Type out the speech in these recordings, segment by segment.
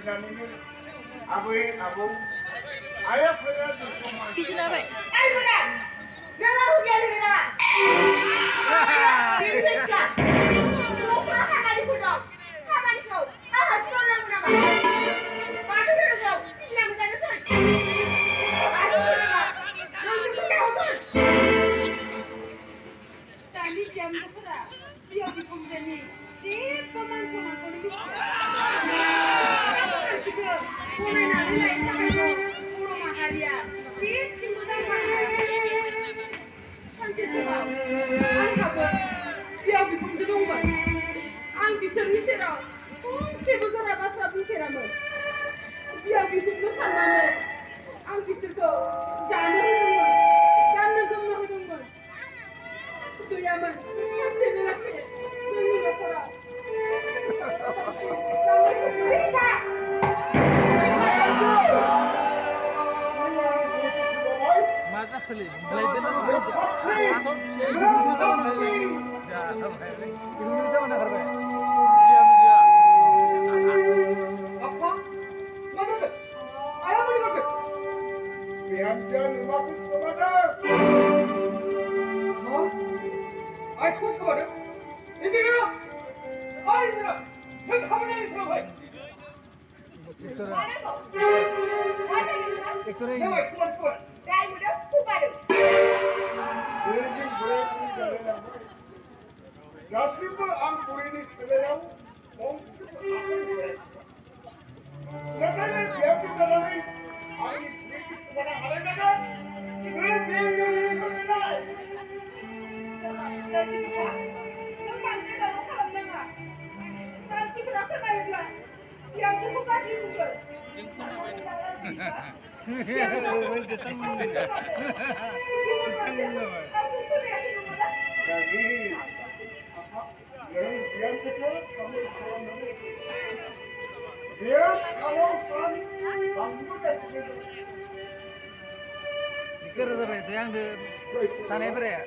आबै आबौ आइ आफाया बिसिनाबाय गासिबो आं बुरैनि सोलायाव नाथाय नों बिहामजो जानानै आंनि बुरैखौ खोमानो हानाय जागोन Kira sampai itu yang di tanah berea.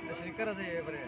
Masih kira saya berea.